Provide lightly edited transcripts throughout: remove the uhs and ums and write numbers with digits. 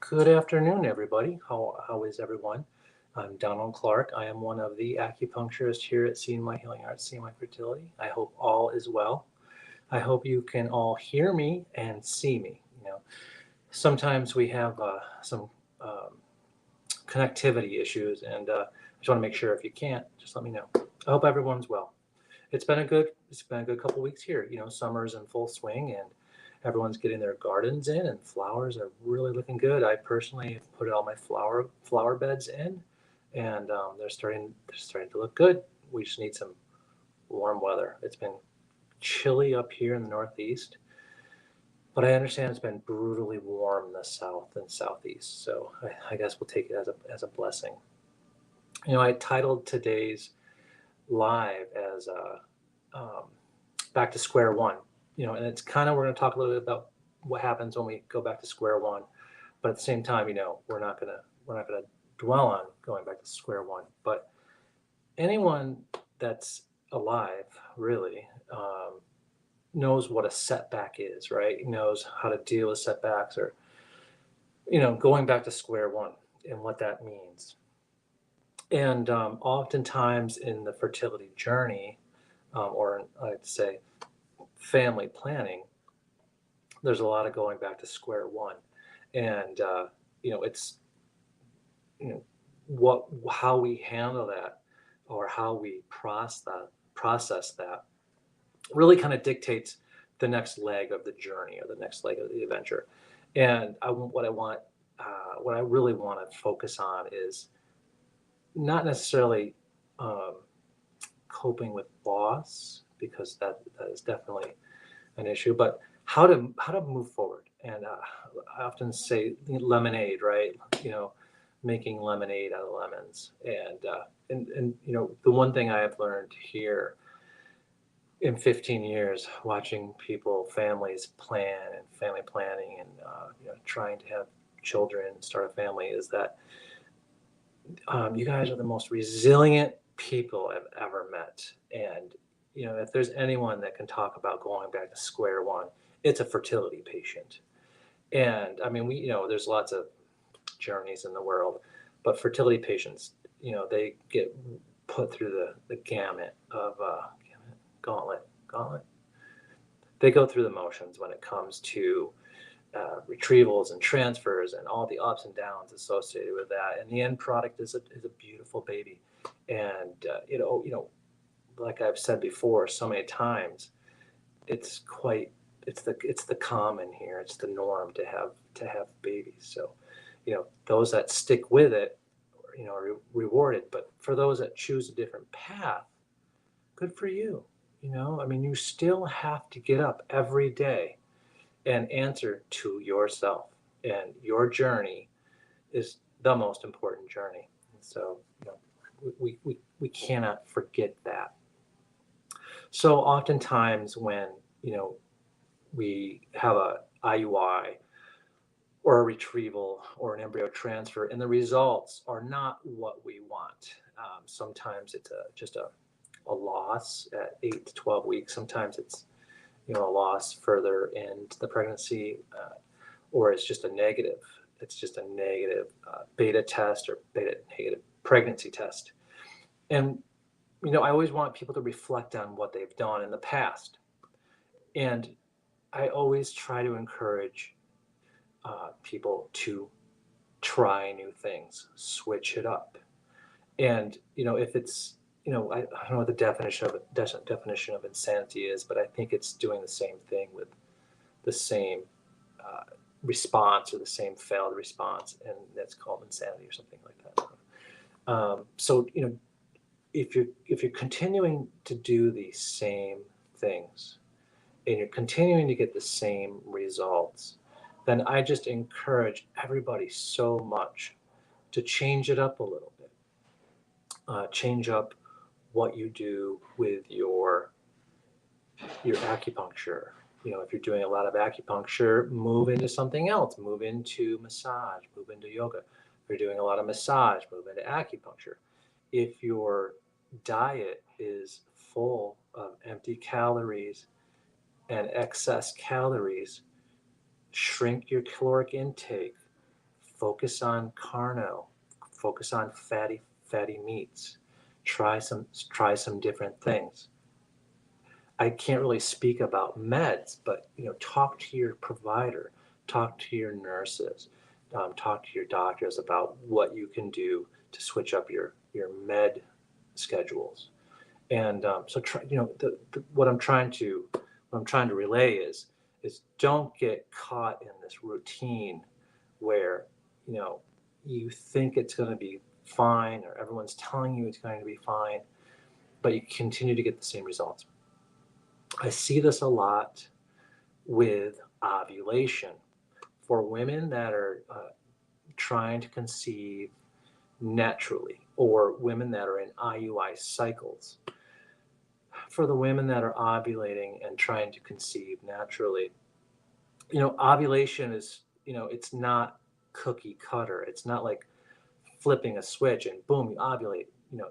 Good afternoon, everybody. How is everyone? I'm Donald Clark. I am one of the acupuncturists here at Seeing My Healing Arts, Seeing My Fertility. I hope all is well. I hope you can all hear me and see me. Sometimes we have some um, connectivity issues, and I just want to make sure if you can't, just let me know. I hope everyone's well. It's been a good couple weeks here. Summer's in full swing, and everyone's getting their gardens in, and flowers are really looking good. I personally have put all my flower beds in, and they're starting to look good. We just need some warm weather. It's been chilly up here in the Northeast, but I understand it's been brutally warm in the South and Southeast. So I guess we'll take it as a blessing. I titled today's live as um, back to square one. And it's kind of, we're going to talk a little bit about what happens when we go back to square one, but at the same time, we're not gonna dwell on going back to square one. But anyone that's alive really knows what a setback is, right? Knows how to deal with setbacks, or going back to square one and what that means. And oftentimes in the fertility journey, or I'd say family planning, there's a lot of going back to square one. And it's you know what how we handle that, or how we process that really kind of dictates the next leg of the journey, or the next leg of the adventure. And what I really want to focus on is not necessarily um, coping with loss, because that is definitely an issue, but how to move forward. And I often say lemonade, right? Making lemonade out of lemons. And the one thing I have learned here in 15 years, watching families plan and family planning, and trying to have children and start a family, is that you guys are the most resilient people I've ever met. And if there's anyone that can talk about going back to square one, it's a fertility patient. And I mean, there's lots of journeys in the world, but fertility patients, they get put through the gauntlet. They go through the motions when it comes to retrievals and transfers, and all the ups and downs associated with that. And the end product is a beautiful baby. And like I've said before so many times, it's quite it's the common here. It's the norm to have babies. So those that stick with it, are rewarded. But for those that choose a different path, good for you. I mean, you still have to get up every day and answer to yourself, and your journey is the most important journey. And so we cannot forget that. So oftentimes when we have a IUI, or a retrieval, or an embryo transfer, and the results are not what we want, sometimes it's just a loss at 8 to 12 weeks. Sometimes it's a loss further into the pregnancy, or it's just a negative. It's just a negative beta test, or beta negative pregnancy test. And I always want people to reflect on what they've done in the past. And I always try to encourage people to try new things, switch it up. And if it's I don't know what the definition of insanity is, but I think it's doing the same thing with the same uh, response, or the same failed response, and that's called insanity or something like that. So if you're continuing to do the same things, and you're continuing to get the same results, then I just encourage everybody so much to change it up a little bit. Change up what you do with your acupuncture. If you're doing a lot of acupuncture, move into something else. Move into massage. Move into yoga. If you're doing a lot of massage, move into acupuncture. If your diet is full of empty calories and excess calories, shrink your caloric intake. focus on carno, focus on fatty meats, try some different things. I can't really speak about meds, but talk to your provider, talk to your nurses, talk to your doctors about what you can do to switch up your med schedules. And so try, what I'm trying to relay is don't get caught in this routine where you think it's going to be fine, or everyone's telling you it's going to be fine, but you continue to get the same results. I see this a lot with ovulation for women that are trying to conceive naturally, or women that are in IUI cycles. For the women that are ovulating and trying to conceive naturally, ovulation is, it's not cookie cutter. It's not like flipping a switch and boom, you ovulate,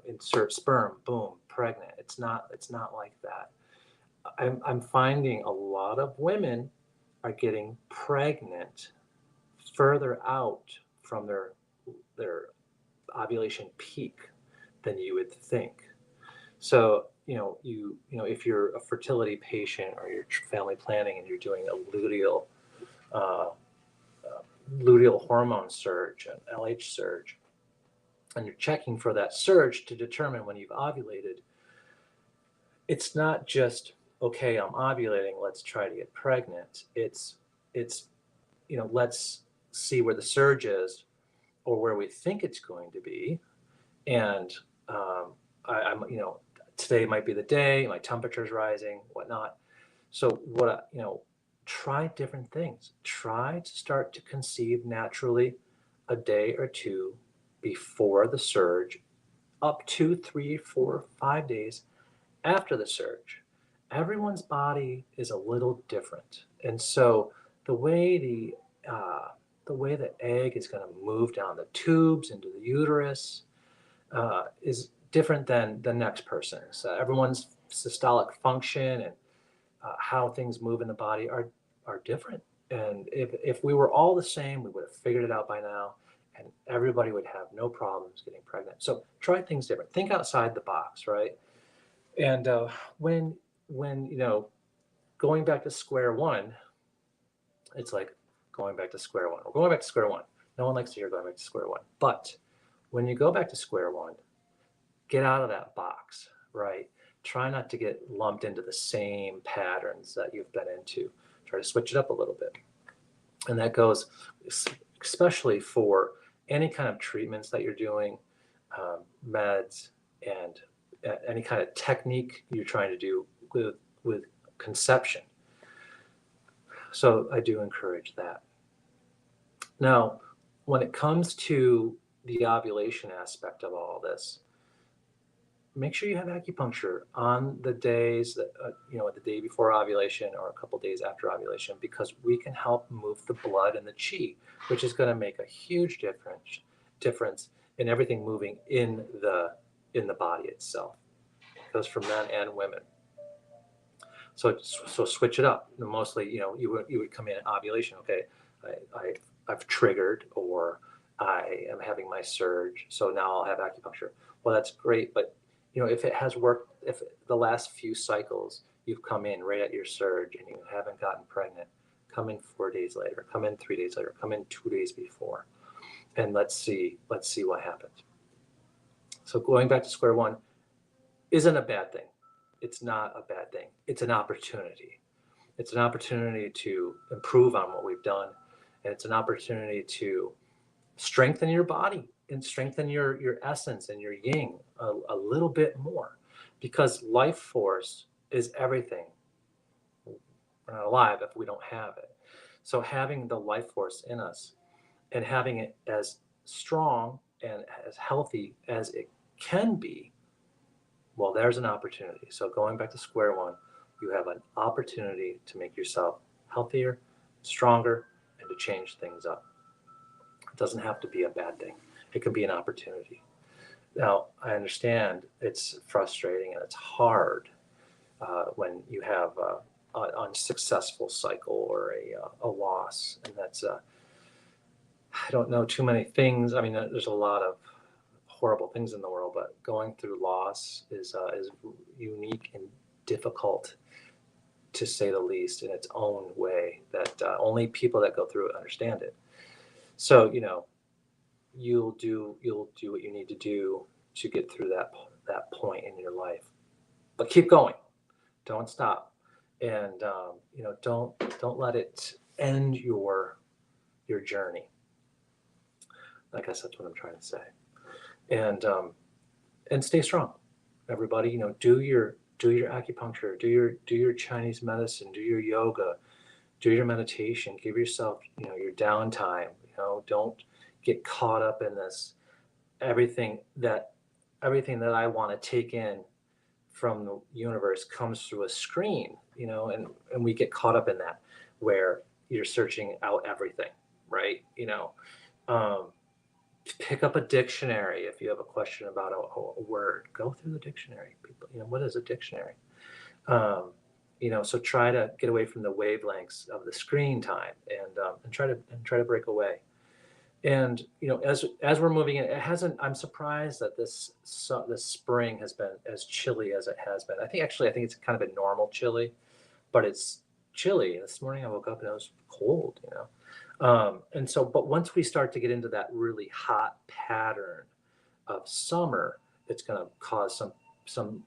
insert sperm, boom, pregnant. It's not like that. I'm finding a lot of women are getting pregnant further out from their ovulation peak than you would think. So, if you're a fertility patient or you're family planning and you're doing a luteal hormone surge, an LH surge, and you're checking for that surge to determine when you've ovulated, it's not just, okay, I'm ovulating, let's try to get pregnant. It's let's see where the surge is, or where we think it's going to be. And I'm today might be the day, my temperature's rising, whatnot. So try different things. Try to start to conceive naturally a day or two before the surge, up to 3, 4, 5 days after the surge. Everyone's body is a little different. And so the way the egg is going to move down the tubes into the uterus is different than the next person's. Everyone's systolic function and how things move in the body are different. And if we were all the same, we would have figured it out by now, and everybody would have no problems getting pregnant. So try things different. Think outside the box, right? And when going back to square one, it's like going back to square one. We're going back to square one. No one likes to hear going back to square one. But when you go back to square one, get out of that box, right? Try not to get lumped into the same patterns that you've been into. Try to switch it up a little bit. And that goes especially for any kind of treatments that you're doing, meds, and any kind of technique you're trying to do with conception. So I do encourage that. Now, when it comes to the ovulation aspect of all this, make sure you have acupuncture on the days that, the day before ovulation or a couple days after ovulation, because we can help move the blood and the chi, which is going to make a huge difference in everything moving in the body itself. It goes for men and women. So switch it up. Mostly, you would come in at ovulation. Okay, I've triggered, or I am having my surge, so now I'll have acupuncture. Well, that's great, but if it has worked, if the last few cycles you've come in right at your surge and you haven't gotten pregnant, come in 4 days later, come in 3 days later, come in 2 days before, and let's see what happens. So going back to square one isn't a bad thing. It's not a bad thing. It's an opportunity. It's an opportunity to improve on what we've done, and it's an opportunity to strengthen your body and strengthen your essence and your yin a little bit more, because life force is everything. We're not alive if we don't have it. So having the life force in us and having it as strong and as healthy as it can be, well, there's an opportunity. So going back to square one, you have an opportunity to make yourself healthier, stronger, and to change things up. It doesn't have to be a bad thing. It can be an opportunity. Now, I understand it's frustrating and it's hard when you have an unsuccessful cycle or a loss, and I don't know too many things. I mean, there's a lot of horrible things in the world, but going through loss is unique and difficult, to say the least, in its own way. That only people that go through it understand it. So you'll do what you need to do to get through that point in your life, but keep going. Don't stop, and don't let it end your journey. I guess that's what I'm trying to say. And stay strong, everybody. Do your acupuncture, do your Chinese medicine, do your yoga, do your meditation. Give yourself your downtime. Don't get caught up in this everything that everything that I want to take in from the universe comes through a screen, and we get caught up in that, where you're searching out everything, right? Um, Pick up a dictionary. If you have a question about a word, go through the dictionary. People, what is a dictionary? So try to get away from the wavelengths of the screen time, and try to break away. And as we're moving in, it hasn't. I'm surprised that this spring has been as chilly as it has been. I think it's kind of a normal chilly, but it's chilly. This morning I woke up and it was cold. And so, but once we start to get into that really hot pattern of summer, it's going to cause some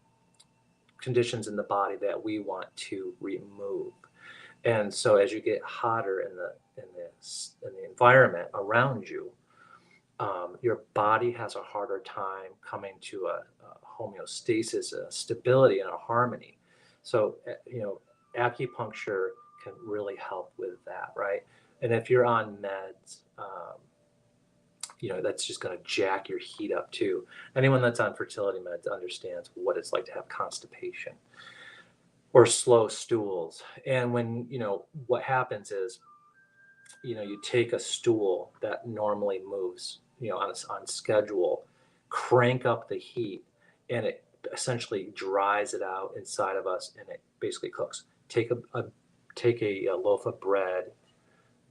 conditions in the body that we want to remove. And so, as you get hotter in the environment around you, your body has a harder time coming to a homeostasis, a stability, and a harmony. So, acupuncture can really help with that, right? And if you're on meds, that's just going to jack your heat up too. Anyone that's on fertility meds understands what it's like to have constipation or slow stools. And what happens is, you take a stool that normally moves, on schedule, crank up the heat, and it essentially dries it out inside of us, and it basically cooks. Take a loaf of bread,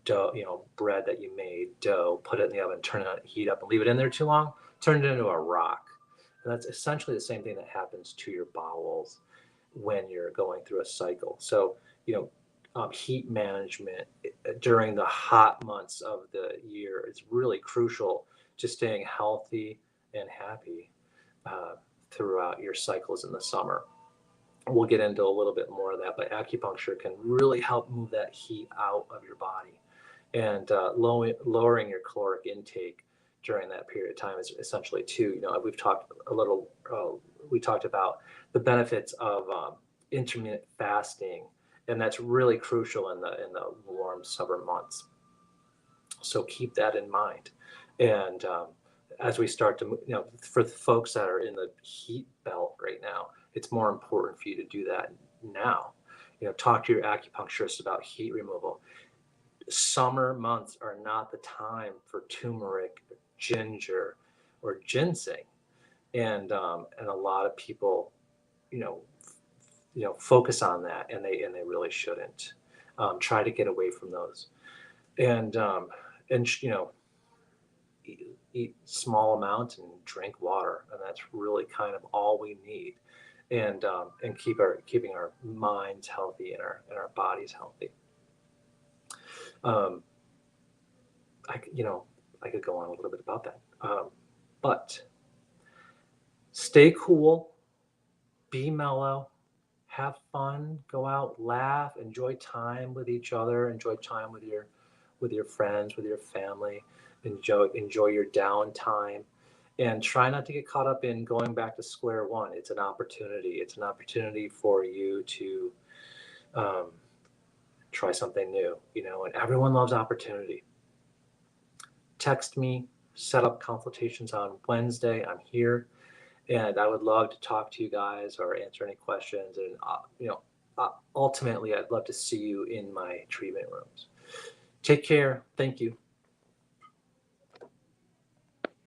dough, bread that you made, dough, put it in the oven, turn it on, heat up, and leave it in there too long, turn it into a rock. And that's essentially the same thing that happens to your bowels when you're going through a cycle. So, heat management during the hot months of the year is really crucial to staying healthy and happy throughout your cycles in the summer. We'll get into a little bit more of that, but acupuncture can really help move that heat out of your body. And lowering your caloric intake during that period of time is essentially too. We've talked a little. We talked about the benefits of intermittent fasting, and that's really crucial in the warm summer months. So keep that in mind. And as we start to, for the folks that are in the heat belt right now, it's more important for you to do that now. Talk to your acupuncturist about heat removal. Summer months are not the time for turmeric, ginger, or ginseng, and a lot of people, focus on that, and they really shouldn't. Try to get away from those, and eat small amounts and drink water, and that's really kind of all we need, and keeping our minds healthy and our bodies healthy. I could go on a little bit about that, but stay cool, be mellow, have fun, go out, laugh, enjoy time with each other, enjoy time with your friends, with your family, enjoy your downtime, and try not to get caught up in going back to square one. It's an opportunity. It's an opportunity for you to try something new, and everyone loves opportunity. Text me, set up consultations on Wednesday. I'm here, and I would love to talk to you guys or answer any questions. And ultimately, I'd love to see you in my treatment rooms. Take care. Thank you.